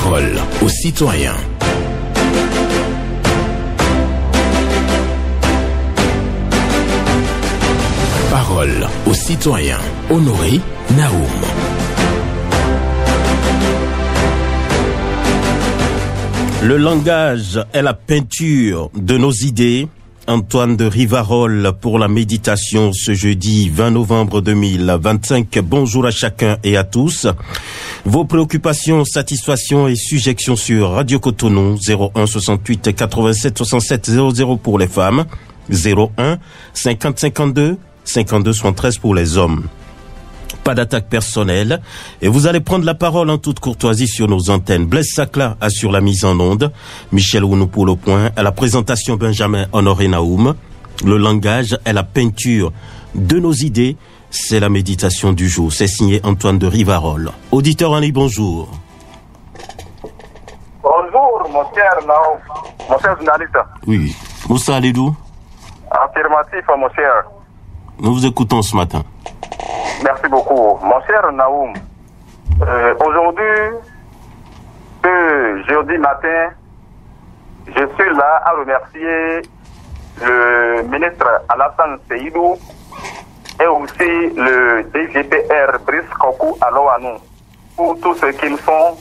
Parole aux citoyens. Parole aux citoyens. Honoré Naoum. Le langage est la peinture de nos idées. Antoine de Rivarol pour la méditation ce jeudi 20 novembre 2025. Bonjour à chacun et à tous. Vos préoccupations, satisfactions et suggestions sur Radio Cotonou 01 68 87 67 00 pour les femmes, 01 50 52 52 73 pour les hommes. Pas d'attaque personnelle et vous allez prendre la parole en toute courtoisie sur nos antennes. Blaise Sacla assure la mise en onde, Michel Ounou pour le point, à la présentation Benjamin Honoré Naoum. Le langage est la peinture de nos idées, c'est la méditation du jour. C'est signé Antoine de Rivarol. Auditeur en ligne, bonjour. Bonjour mon cher Naoum, mon cher journaliste. Oui, Moussa Alidou. Affirmatif mon cher. Nous vous écoutons ce matin. Merci beaucoup. Mon cher Naoum, aujourd'hui, ce jeudi matin, je suis là à remercier le ministre Alassane Seydou et aussi le DGPR Brice Kokou Aloanou pour tout ce qu'ils font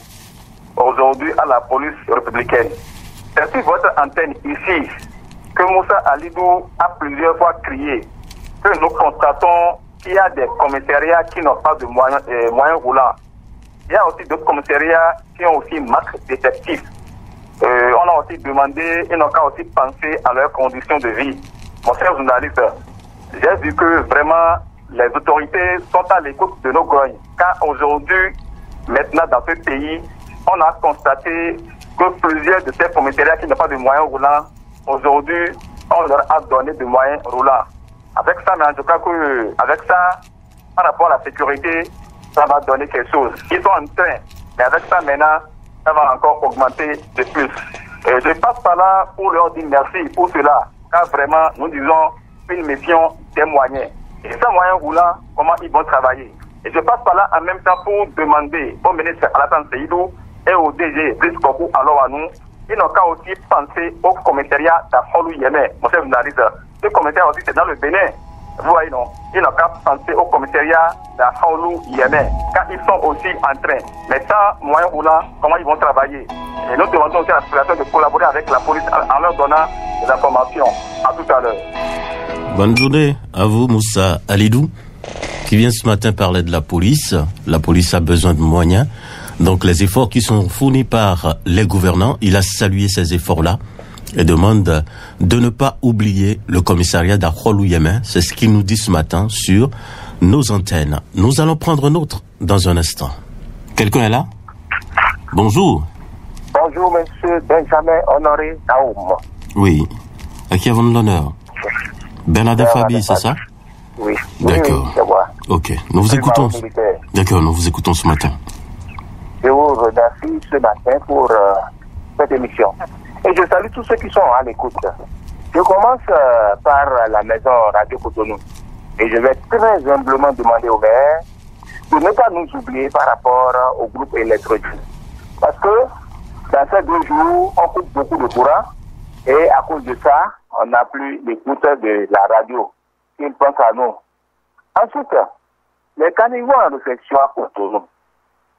aujourd'hui à la police républicaine. C'est sur votre antenne ici que Moussa Alidou a plusieurs fois crié que nous constatons qu'il y a des commissariats qui n'ont pas de moyens roulants. Il y a aussi d'autres commissariats qui ont aussi manque d'effectifs. On a aussi demandé, ils n'ont qu'à aussi penser à leurs conditions de vie. Mon cher journaliste, j'ai vu que vraiment les autorités sont à l'écoute de nos grognes. Car aujourd'hui, maintenant dans ce pays, on a constaté que plusieurs de ces commissariats qui n'ont pas de moyens roulants, aujourd'hui, on leur a donné des moyens roulants. Avec ça, mais en tout cas que, avec ça, par rapport à la sécurité, ça va donner quelque chose. Ils sont en train, mais avec ça maintenant, ça va encore augmenter de plus. Et je passe par là pour leur dire merci pour cela, car vraiment, nous disons une mission des moyens. Et ces moyens roulants, comment ils vont travailler. Et je passe par là en même temps pour demander au ministre Alassane Seydou et au DG Brice Kokou Aloanou, ils n'ont qu'à aussi penser au commissariat d'Afholou Yémen, mon cher journaliste. Ce commissariat aussi, c'est dans le Bénin. Vous voyez, non? Ils n'ont qu'à penser au commissariat d'Afholou Yémen, car ils sont aussi en train. Mais sans moyens roulants, comment ils vont travailler? Et nous demandons aussi à la population de collaborer avec la police en leur donnant des informations. À tout à l'heure. Bonne journée à vous, Moussa Alidou, qui vient ce matin parler de la police. La police a besoin de moyens. Donc les efforts qui sont fournis par les gouvernants, il a salué ces efforts-là et demande de ne pas oublier le commissariat d'Afholou Yémen. C'est ce qu'il nous dit ce matin sur nos antennes. Nous allons prendre nôtre dans un instant. Quelqu'un est là? Bonjour. Bonjour, monsieur Benjamin Honoré Naoum. Oui. À qui avons l'honneur? Bernadette Fabi, c'est ça? Oui. D'accord. Oui, ok. Nous vous écoutons. D'accord, nous vous écoutons ce matin. Je vous remercie ce matin pour cette émission. Et je salue tous ceux qui sont à l'écoute. Je commence par la maison Radio Cotonou. Et je vais très humblement demander au maire de ne pas nous oublier par rapport au groupe électrogène. Parce que dans ces 2 jours, on coupe beaucoup de courant. Et à cause de ça, on n'a plus l'écoute de la radio. Ils pensent à nous. Ensuite, les caniveaux en réflexion à Cotonou.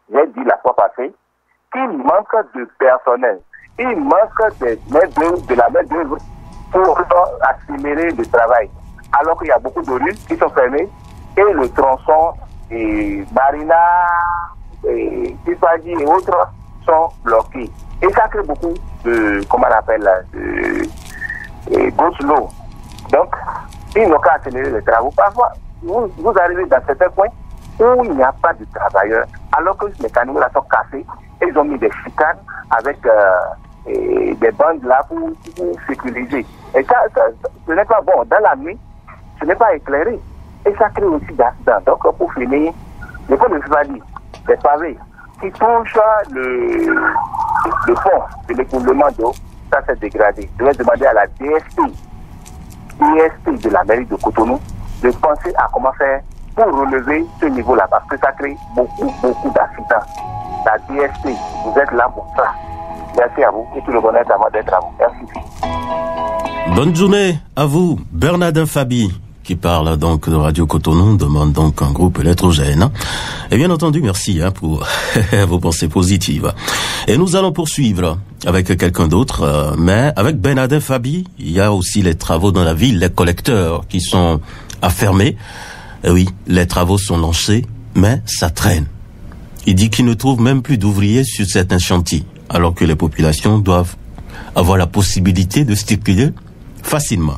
J'ai dit la fois passée qu'il manque de personnel. Il manque de la main-d'œuvre pour accélérer le travail. Alors qu'il y a beaucoup de rues qui sont fermées et le tronçon et Marina, et Tipagi et autres sont bloqués. Et ça crée beaucoup de, comment on appelle, de go-slow. Donc, ils n'ont qu'à accélérer les travaux. Parfois, vous arrivez dans certains coins où il n'y a pas de travailleurs, alors que les caniveaux là sont cassés, et ils ont mis des chicanes avec des bandes là pour sécuriser. Et ça, ce n'est pas bon. Dans la nuit, ce n'est pas éclairé. Et ça crée aussi d'accidents. Donc, pour finir, le pont de Fivali, des pavés qui touchent le fond de l'écoulement d'eau, ça s'est dégradé. Je vais demander à la DSP de la mairie de Cotonou de penser à comment faire pour relever ce niveau-là, parce que ça crée beaucoup d'accidents. la DST. Vous êtes là pour ça. Merci à vous et tout le bonheur à moi d'être à vous. Merci. Bonne journée à vous, Bernardin Fabi, qui parle donc de Radio Cotonou, demande donc un groupe électrogène. Et bien entendu, merci pour vos pensées positives. Et nous allons poursuivre avec quelqu'un d'autre, mais avec Bernardin Fabi, il y a aussi les travaux dans la ville, les collecteurs qui sont à fermer. Et oui, les travaux sont lancés, mais ça traîne. Il dit qu'il ne trouve même plus d'ouvriers sur certains chantiers, alors que les populations doivent avoir la possibilité de circuler facilement.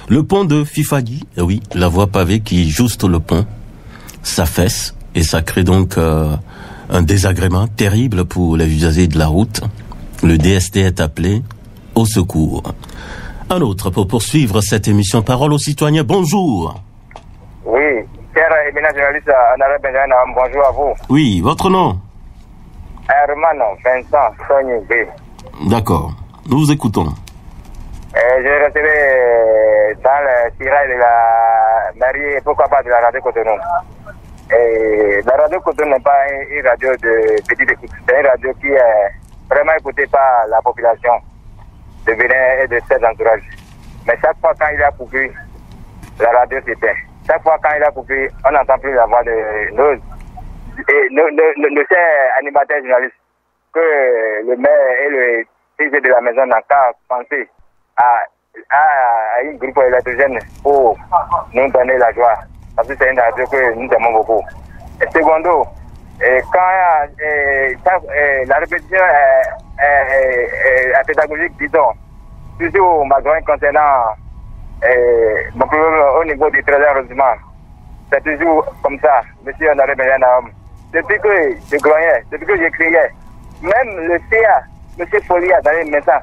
Le pont de Fifagui, oui, la voie pavée qui juste le pont, s'affaisse et ça crée donc un désagrément terrible pour les usagers de la route. Le DST est appelé au secours. Un autre pour poursuivre cette émission Parole aux citoyens. Bonjour. Oui, cher éminent journaliste Honoré Benjamin, bonjour à vous. Oui, votre nom? Herman Vincent Sonyibé. D'accord, nous vous écoutons. Je resterai dans le tirage de la mairie, pourquoi pas de la radio Cotonou. Et la radio Cotonou n'est pas une radio de petite écoute, c'est une radio qui est vraiment écoutée par la population de Bénin et de ses entourages. Mais chaque fois quand il a coupé, la radio s'éteint. Chaque fois quand il a coupé, on n'entend plus la voix de nos chers animateurs journalistes que le maire et le PG de la maison n'ont qu'à penser à une groupe électrogène pour nous donner la joie. Parce que c'est une radio que nous aimons beaucoup. Et secondo, quand la répétition est pédagogique, disons, toujours ma grogne concernant mon problème au niveau du trésor heureusement, c'est toujours comme ça, monsieur Honoré Benjamin. Depuis que je grognais, depuis que je criais, même le CA, monsieur Folia, dans les messages.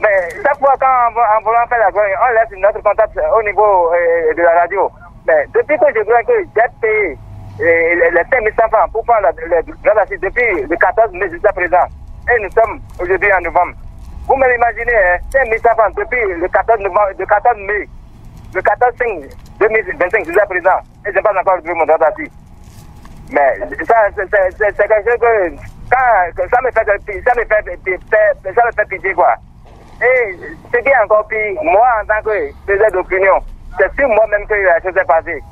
Mais chaque fois en voulant faire la grogne, on laisse notre contact au niveau de la radio. Mais depuis que je grogne, que j'ai payé les 5 000 francs pour prendre la assise depuis le 14 mai jusqu'à présent, et nous sommes aujourd'hui en novembre. Vous m'imaginez, 5 000 francs depuis le 14 mai, le 14-5-2025 jusqu'à présent, et je n'ai pas encore retrouvé mon droit d'assise. Mais ça, c'est quelque chose que, ça me fait pitié, quoi. Et ce qui est encore pire, moi, en tant que faiseur d'opinion, c'est sur moi-même que la chose est passée.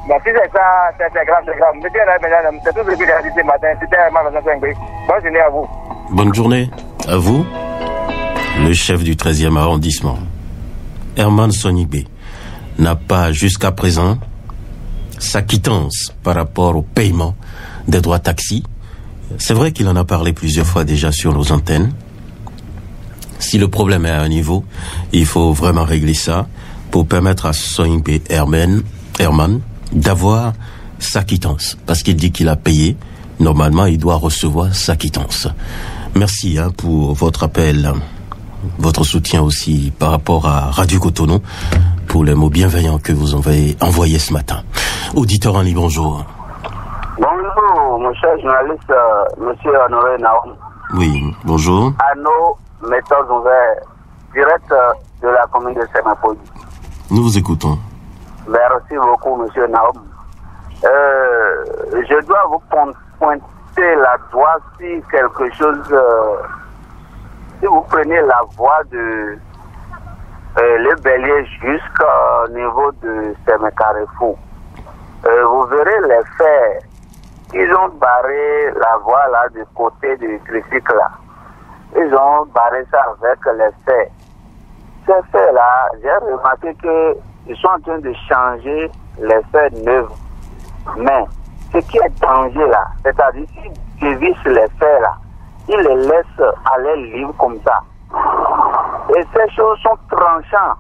Mais si c'est ça, c'est grave, c'est grave. Monsieur, c'est tout ce que j'ai dit ce matin. C'était vraiment bonne journée à vous. Bonne journée à vous, le chef du 13e arrondissement. Herman Sonyibé n'a pas jusqu'à présent sa quittance par rapport au paiement des droits taxis. C'est vrai qu'il en a parlé plusieurs fois déjà sur nos antennes. Si le problème est à un niveau, il faut vraiment régler ça pour permettre à Sonyibé Herman d'avoir sa quittance. Parce qu'il dit qu'il a payé, normalement il doit recevoir sa quittance. Merci pour votre appel, votre soutien aussi par rapport à Radio Cotonou, pour les mots bienveillants que vous avez envoyés ce matin. Auditeur en ligne, bonjour. Bonjour, mon cher journaliste, monsieur Honoré Naoum. Oui, bonjour. À nos méthodes ouvertes, direct de la commune de Sémapoli. Nous vous écoutons. Merci beaucoup, monsieur Naoum. Je dois vous pointer la doigt si quelque chose. Si vous prenez la voie de le Bélier jusqu'au niveau de Sémé-Carrefour, vous verrez les faits. Ils ont barré la voie là du côté du critique là. Ils ont barré ça avec les faits. Ces faits-là, j'ai remarqué qu'ils sont en train de changer les faits neufs. Mais ce qui est danger là, c'est-à-dire s'ils dévissent les faits là, ils les laissent aller libres comme ça. Et ces choses sont tranchantes.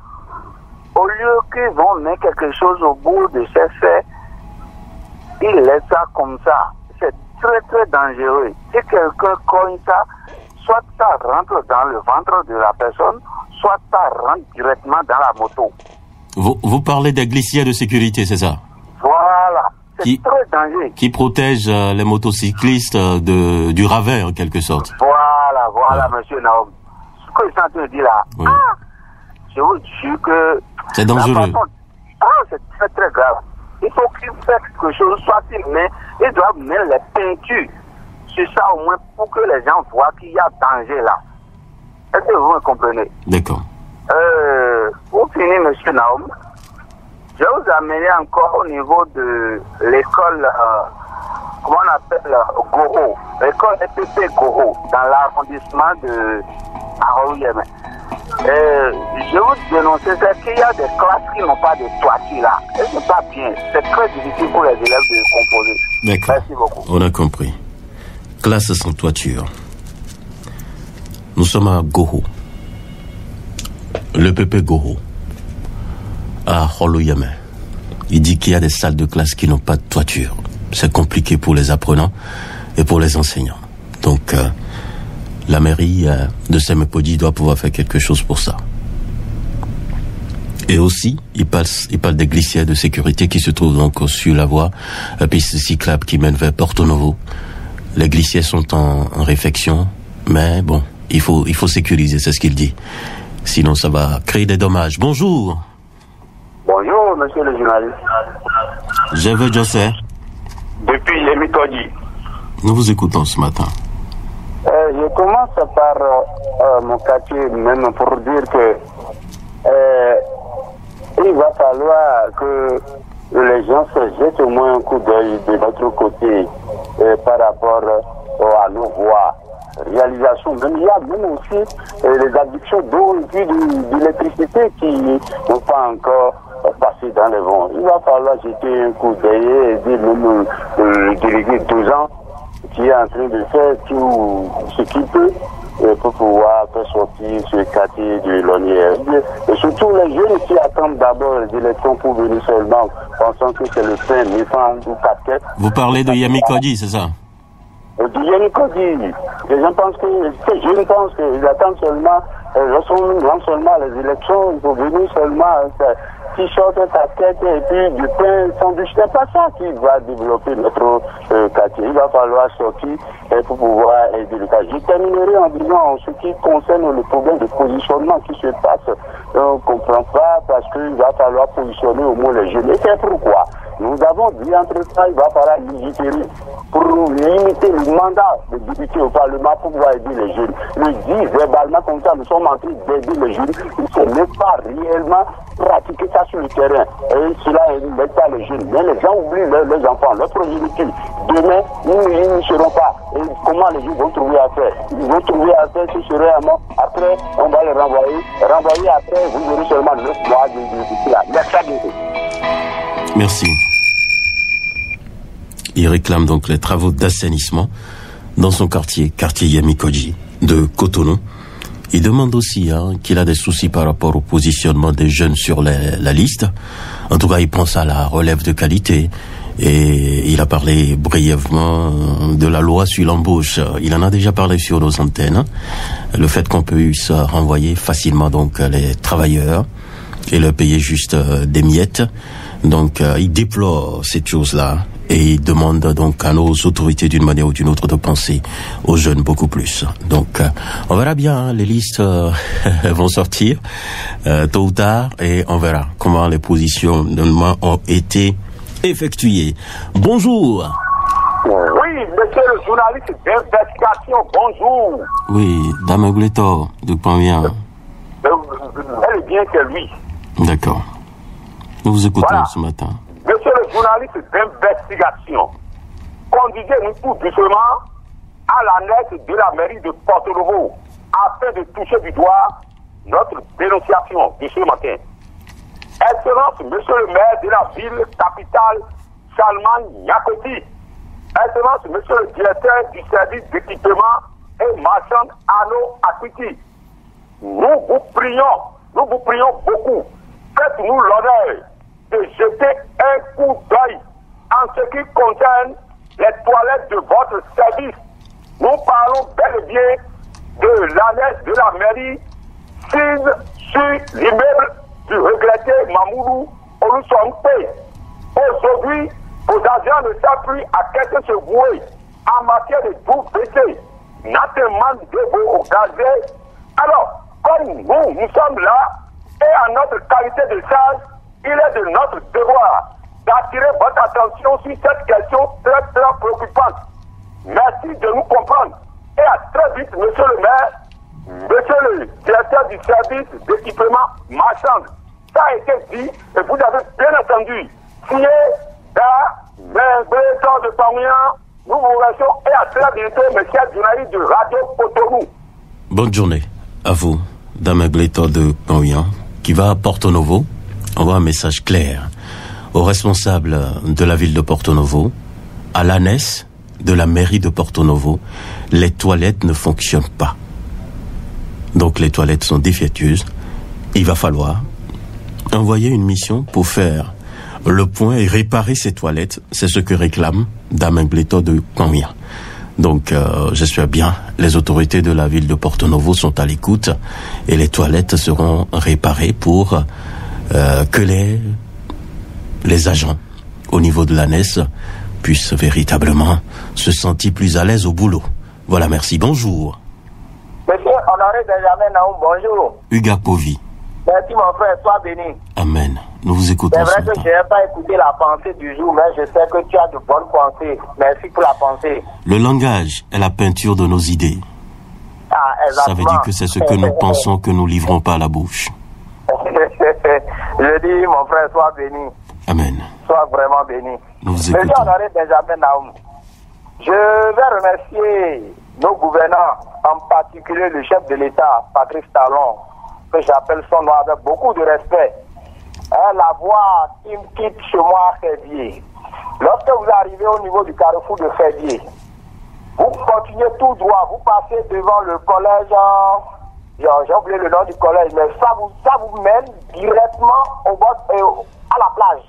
Au lieu qu'ils vont mettre quelque chose au bout de ces faits, ils laissent ça comme ça. C'est très très dangereux. Si quelqu'un cogne ça, soit ça rentre dans le ventre de la personne, soit ça rentre directement dans la moto. Vous parlez des glissières de sécurité, c'est ça? Voilà. C'est très dangereux. Qui protège les motocyclistes du ravin, en quelque sorte. Voilà, monsieur Naoum. Ce que je suis en train de dire là, oui. Je vous jure que... C'est dangereux. C'est très très grave. Il faut qu'il fasse quelque chose, soit il doit mettre les peintures sur ça au moins pour que les gens voient qu'il y a danger là. Est-ce que vous me comprenez? D'accord. Pour finir, M. Naoum, je vais vous amener encore au niveau de l'école, comment on appelle, Goro, l'école EPP Goro, dans l'arrondissement de Arouyeme. Je vous dénonce qu'il y a des classes qui n'ont pas de toiture là. Et c'est pas bien. C'est très difficile pour les élèves de composer. D'accord. Merci beaucoup. On a compris. Classe sans toiture. Nous sommes à Goro. Le PP Goro. À Holoyame. Il dit qu'il y a des salles de classe qui n'ont pas de toiture. C'est compliqué pour les apprenants et pour les enseignants. Donc, la mairie de Semepodi doit pouvoir faire quelque chose pour ça. Et aussi, il parle des glissières de sécurité qui se trouvent donc sur la voie, la piste cyclable qui mène vers Porto Novo. Les glissières sont en réfection, mais bon, il faut sécuriser, c'est ce qu'il dit. Sinon, ça va créer des dommages. Bonjour. Bonjour, monsieur le journaliste. Je veux José. Depuis Yemikodi. Nous vous écoutons ce matin. Je commence par mon quartier même pour dire que il va falloir que les gens se jettent au moins un coup d'œil de notre côté par rapport à nos voies. Réalisation, même il y a même aussi les addictions d'eau et puis d'électricité qui n'ont pas encore passé dans les vents. Il va falloir jeter un coup d'œil et dire même le délégué 12 ans qui est en train de faire tout ce qu'il peut pour pouvoir faire sortir ce quartier de Lonière. Et surtout les jeunes qui attendent d'abord les élections pour venir seulement, pensant que c'est le pain, méfant ou casquette. Vous parlez de Yemikodi, c'est ça? De Yemikodi. Les gens pensent que, ces jeunes pensent qu'ils attendent seulement, lorsqu'on lance seulement les élections, il faut venir seulement, t-shirt, casquette et puis du pain, sandwich. C'est pas ça qui va développer notre quartier. Il va falloir sortir pour pouvoir aider le cas. Je terminerai en disant en ce qui concerne le problème de positionnement qui se passe. On ne comprend pas parce qu'il va falloir positionner au moins les jeunes. Et c'est pourquoi nous avons dit entre ça, il va falloir légiférer pour limiter le mandat de députés au Parlement pour pouvoir aider les jeunes. Le dit verbalement comme ça, nous sommes en train d'aider les jeunes. Il ne faut même pas réellement pratiquer ça sur le terrain. Et cela n'aide pas les jeunes. Mais les gens oublient leurs enfants, leur progéniture. Demain, ils ne seront pas. Et comment les jeunes vont trouver à faire? Ils vont trouver à faire, ce serait un mot. Après, on va les renvoyer. Renvoyer après, vous aurez seulement 9 mois de cela. Merci à vous. Merci. Il réclame donc les travaux d'assainissement dans son quartier Yemikodi de Cotonou. Il demande aussi qu'il a des soucis par rapport au positionnement des jeunes sur la liste. En tout cas, il pense à la relève de qualité. Et il a parlé brièvement de la loi sur l'embauche. Il en a déjà parlé sur nos antennes. Le fait qu'on puisse renvoyer facilement donc les travailleurs et leur payer juste des miettes. Donc, il déplore cette chose-là. Et il demande donc à nos autorités d'une manière ou d'une autre de penser aux jeunes beaucoup plus. Donc, on verra bien, les listes vont sortir tôt ou tard et on verra comment les positionnements ont été effectués. Bonjour. Oui, monsieur le journaliste d'investigation, bonjour. Oui, Dame Gletor, de combien? Elle est bien que lui. D'accord. Nous vous écoutons voilà. Ce matin. Monsieur le journaliste d'investigation, conduisez-nous tout doucement à l'annexe de la mairie de Porto Novo afin de toucher du doigt notre dénonciation de ce matin. Excellence, monsieur le maire de la ville capitale, Salman Nyakoti. Excellence, monsieur le directeur du service d'équipement et marchand Arnaud Akwiti. Nous vous prions beaucoup. Faites-nous l'honneur de jeter un coup d'œil en ce qui concerne les toilettes de votre service. Nous parlons bel et bien de l'annexe de la mairie sur l'immeuble du regretté Mamoudou Olusompé. Aujourd'hui, vos agents ne savent plus à quel se vouer en matière de tout baisser, notamment de vos gazés. Alors, comme nous sommes là, et en notre qualité de charge, il est de notre devoir d'attirer votre attention sur cette question très, très préoccupante. Merci de nous comprendre. Et à très vite, monsieur le maire, monsieur le directeur du service d'équipement marchand. Ça a été dit et vous avez bien entendu. Signé dans de Pamouyan, nous vous remercions et à très bientôt, monsieur le journaliste de Radio Cotonou. Bonne journée à vous, Dame Gleto de Pamouyan, qui va à Porto Novo. Envoie un message clair aux responsables de la ville de Porto Novo, à l'ANES de la mairie de Porto Novo. Les toilettes ne fonctionnent pas. Donc les toilettes sont défectueuses. Il va falloir envoyer une mission pour faire le point et réparer ces toilettes. C'est ce que réclame Dame Gleto de Pamouyan. Donc j'espère bien les autorités de la ville de Porto Novo sont à l'écoute et les toilettes seront réparées pour que les agents au niveau de l'ANES puissent véritablement se sentir plus à l'aise au boulot. Voilà, merci. Bonjour. Monsieur Honoré Benjamin Naoum, bonjour. Hugues Povy. Merci mon frère, sois béni. Amen. Nous vous écoutons. C'est vrai que je n'ai pas écouté la pensée du jour, mais je sais que tu as de bonnes pensées. Merci pour la pensée. Le langage est la peinture de nos idées. Ah, exactement. Ça veut dire que c'est ce que nous pensons que nous livrons pas à la bouche. Je dis, mon frère, sois béni. Amen. Sois vraiment béni. Nous vous Monsieur écoutons. Honoré Benjamin Naoum, je vais remercier nos gouvernants, en particulier le chef de l'État, Patrice Talon, que j'appelle son nom avec beaucoup de respect. La voie qui me quitte chez moi à Ferdier. Lorsque vous arrivez au niveau du carrefour de Ferdier, vous continuez tout droit, vous passez devant le collège, j'ai oublié le nom du collège, mais ça vous mène directement au bord, à la plage.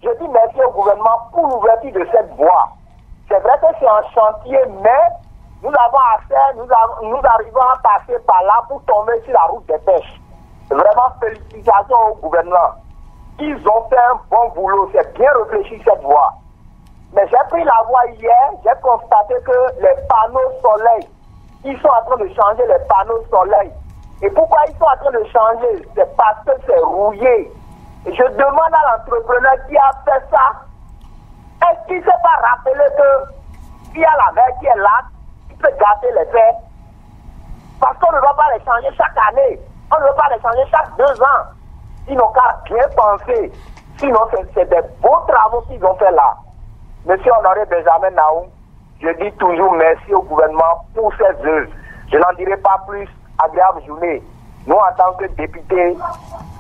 Je dis merci au gouvernement pour l'ouverture de cette voie. C'est vrai que c'est un chantier, mais nous avons accès, nous arrivons à passer par là pour tomber sur la route des pêches. Vraiment, félicitations au gouvernement. Ils ont fait un bon boulot, c'est bien réfléchi cette voie. Mais j'ai pris la voie hier, j'ai constaté que les panneaux soleil, ils sont en train de changer les panneaux soleil. Et pourquoi ils sont en train de changer? C'est parce que c'est rouillé. Et je demande à l'entrepreneur qui a fait ça, est-ce qu'il ne s'est pas rappelé qu'il y a la mer qui est là, qui peut gâter les faits? Parce qu'on ne va pas les changer chaque année. On ne veut pas les changer chaque 2 ans. Ils n'ont qu'à bien penser. Sinon, c'est des beaux travaux qu'ils ont fait là. Monsieur Honoré Benjamin Naoum, je dis toujours merci au gouvernement pour ces œuvres. Je n'en dirai pas plus. Agréable journée. Nous, en tant que députés,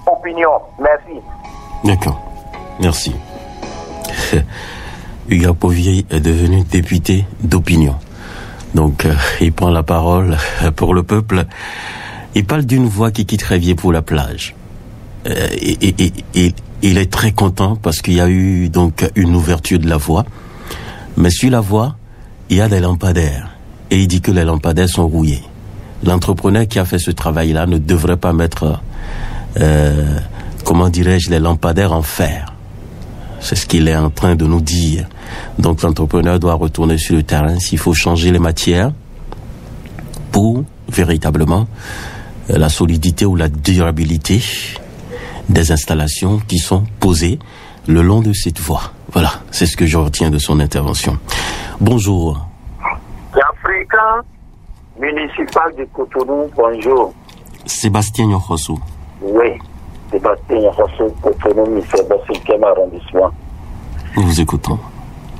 opinion. Merci. D'accord. Merci. Hugues Povy est devenu député d'opinion. Donc, il prend la parole pour le peuple. Il parle d'une voie qui quitte Révier pour la plage. Il est très content parce qu'il y a eu donc une ouverture de la voie. Mais sur la voie, il y a des lampadaires. Et il dit que les lampadaires sont rouillés. L'entrepreneur qui a fait ce travail-là ne devrait pas mettre, les lampadaires en fer. C'est ce qu'il est en train de nous dire. Donc l'entrepreneur doit retourner sur le terrain s'il faut changer les matières pour véritablement la solidité ou la durabilité des installations qui sont posées le long de cette voie. Voilà, c'est ce que je retiens de son intervention. Bonjour. L'Africain municipal de Cotonou, bonjour. Sébastien Nyokosu. Oui, Sébastien Nyokosu, Cotonou, Michel, 5e arrondissement. Nous vous écoutons.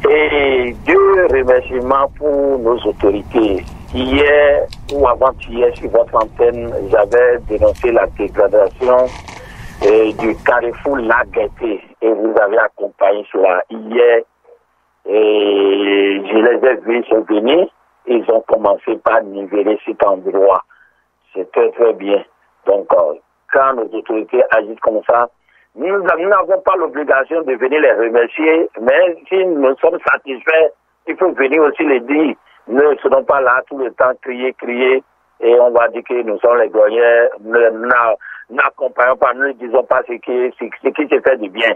Et 2 remerciements pour nos autorités. Hier ou avant-hier, sur votre antenne, j'avais dénoncé la dégradation du carrefour La Gaîté et vous avez accompagné cela hier. Et je les ai vus, ils sont venus. Ils ont commencé par niveler cet endroit. C'est très très bien. Donc, quand nos autorités agissent comme ça, nous n'avons pas l'obligation de venir les remercier, mais si nous sommes satisfaits, il faut venir aussi les dire. Nous ne serons pas là tout le temps, crier, et on va dire que nous sommes les glorieux, n'accompagnons pas, nous ne disons pas ce qui se fait du bien.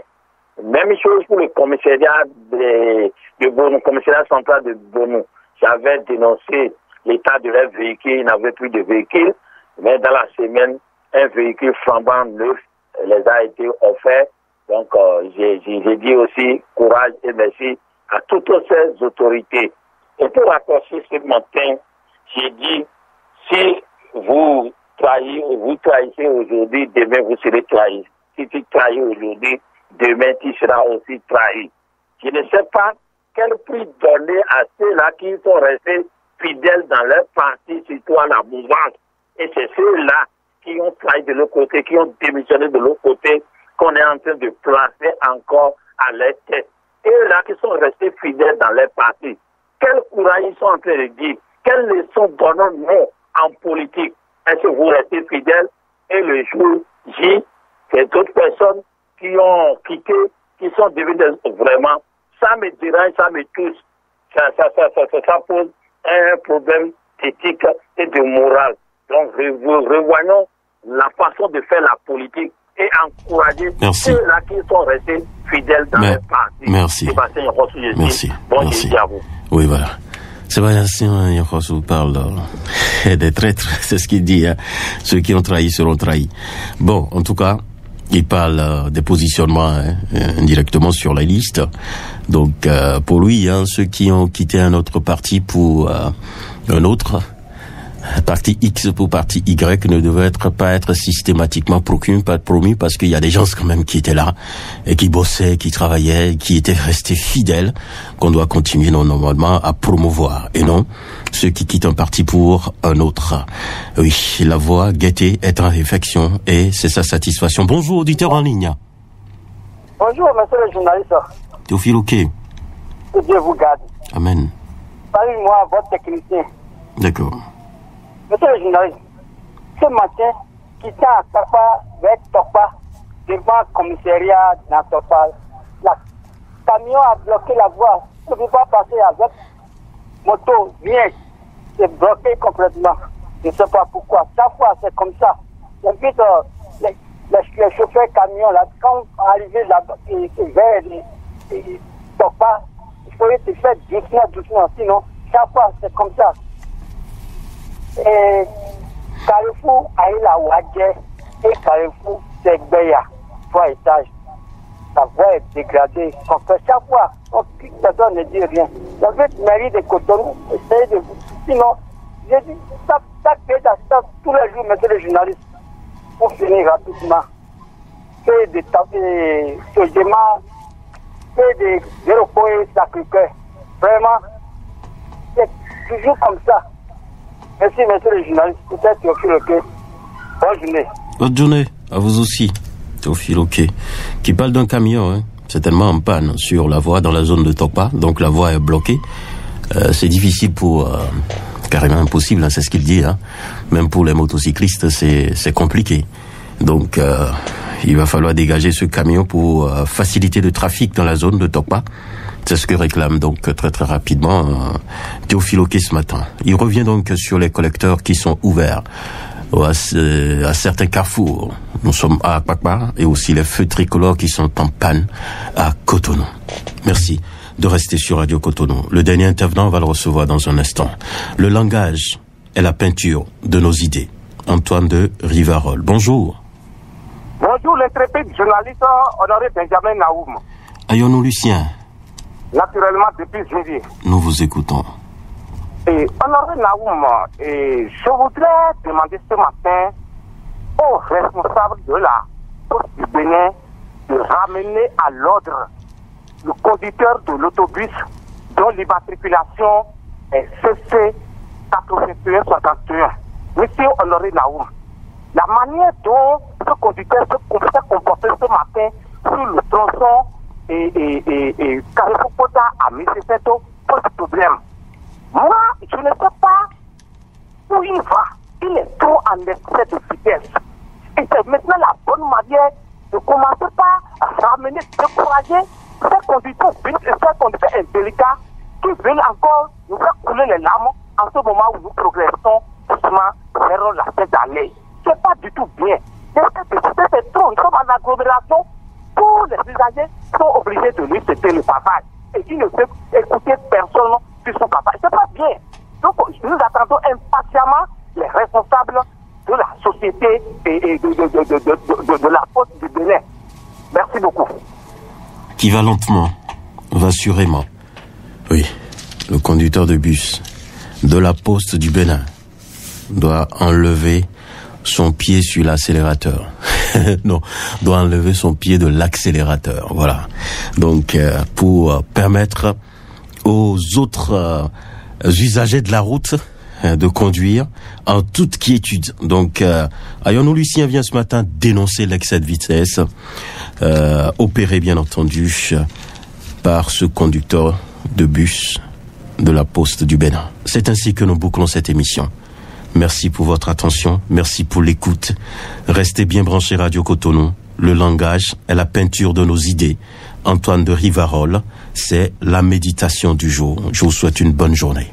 Même chose pour le commissariat de Bonou, commissariat central de Bonou. J'avais dénoncé l'état de leurs véhicules, ils n'avaient plus de véhicules, mais dans la semaine, un véhicule flambant neuf les a été offert. Donc, j'ai dit aussi courage et merci à toutes ces autorités. Et pour accrocher ce matin, j'ai dit, si vous trahissez aujourd'hui, demain vous serez trahi. Si tu trahis aujourd'hui, demain tu seras aussi trahi. Je ne sais pas quel prix donner à ceux-là qui sont restés fidèles dans leur parti, surtout à la mouvance. Et c'est ceux-là qui ont trahi de l'autre côté, qui ont démissionné de l'autre côté, qu'on est en train de placer encore à leur tête. Et eux-là qui sont restés fidèles dans leur parti, quel courage ils sont en train de dire? Quelles leçons donnons-nous en politique? Est-ce que vous restez fidèles? Et le jour J, c'est d'autres personnes qui ont quitté, qui sont devenues vraiment, ça me dérange, ça me touche. Ça pose un problème d'éthique et de morale. Donc, revoyons la façon de faire la politique et encourager ceux-là qui sont restés fidèles dans leur parti. Merci. Merci. Bonjour à vous. Oui, voilà. Sébastien Yahosu parle des traîtres, c'est ce qu'il dit. Hein. Ceux qui ont trahi seront trahis. Bon, en tout cas, il parle des positionnements indirectement sur la liste. Donc, pour lui, ceux qui ont quitté un autre parti pour un autre, parti X pour parti Y ne devait pas être systématiquement promu parce qu'il y a des gens quand même qui étaient là et qui bossaient, qui travaillaient, qui étaient restés fidèles, qu'on doit continuer normalement à promouvoir et non ceux qui quittent un parti pour un autre. Oui, la voix Guetté est en réflexion et c'est sa satisfaction. Bonjour auditeur en ligne. Bonjour monsieur le journaliste. Théophile Oké. Que Dieu vous garde. Amen. Parlez-moi votre technicien. D'accord. Monsieur le journaliste, ce matin, quittant à Tapa, vers Topa, devant le commissariat dans Topa, le camion a bloqué la voie. Je ne peux pas passer avec moto, bien. C'est bloqué complètement. Je ne sais pas pourquoi. Chaque fois, c'est comme ça. J'invite les chauffeurs camions, là, quand arriver là-bas, vers Topa, il faut être fait doucement. Sinon, chaque fois, c'est comme ça. Et Carrefour Aïla Ouadje et Carrefour Segbeya, 3 étages. La voie est dégradée. Chaque fois, personne ne dit rien. La mairie de Cotonou, essaye de. Sinon, j'ai dit, ça tous les jours, monsieur le journaliste, pour finir rapidement. Fait des logements, fait des aéroports et Sacré-Cœur. Vraiment, c'est toujours comme ça. Merci, monsieur le journaliste. Peut-être Théophile Oké. Bonne journée. Bonne journée. À vous aussi, Théophile Oké. Qui parle d'un camion, certainement en panne sur la voie dans la zone de Topa. Donc la voie est bloquée. C'est difficile pour... carrément impossible, c'est ce qu'il dit. Même pour les motocyclistes, c'est compliqué. Donc il va falloir dégager ce camion pour faciliter le trafic dans la zone de Topa. C'est ce que réclame donc très très rapidement Théophile Oké ce matin. Il revient donc sur les collecteurs qui sont ouverts à certains carrefours. Nous sommes à Akpakpa et aussi les feux tricolores qui sont en panne à Cotonou. Merci de rester sur Radio Cotonou. Le dernier intervenant, on va le recevoir dans un instant. Le langage est la peinture de nos idées. Antoine de Rivarol. Bonjour. Bonjour l'intrépide journaliste Honoré Benjamin Naoum. Ayonou Lucien. Naturellement depuis janvier. Nous vous écoutons. Et Honoré Naoum, je voudrais demander ce matin aux responsables de la Poste du Bénin de ramener à l'ordre le conducteur de l'autobus dont l'immatriculation est CC8161. Monsieur Honoré Naoum, la manière dont ce conducteur s'est comporté ce matin sur le tronçon et Carrefour Pota à Mississippi pose problème. Moi, je ne sais pas où il va. Il est trop en excès de vitesse. Et c'est maintenant la bonne manière de commencer par ramener, décourager ces conducteurs indélicats qui veulent encore nous faire couler les larmes en ce moment où nous progressons doucement vers la fin d'année. C'est pas du tout bien. C'est trop. Nous sommes en agglomération. Tous les usagers sont obligés de lui céder le passage. Et ils ne peuvent écouter personne sur son passage. C'est pas bien. Donc, nous attendons impatiemment les responsables de la société et de la Poste du Bénin. Merci beaucoup. Qui va lentement, va sûrement. Oui, le conducteur de bus de la poste du Bénin doit enlever son pied sur l'accélérateur. Non, doit enlever son pied de l'accélérateur. Voilà. Donc, pour permettre aux autres usagers de la route de conduire en toute quiétude. Donc, Ayonou Lucien vient ce matin dénoncer l'excès de vitesse, opéré bien entendu par ce conducteur de bus de la poste du Bénin. C'est ainsi que nous bouclons cette émission. Merci pour votre attention, merci pour l'écoute. Restez bien branchés Radio Cotonou. Le langage est la peinture de nos idées. Antoine de Rivarol, c'est la méditation du jour. Je vous souhaite une bonne journée.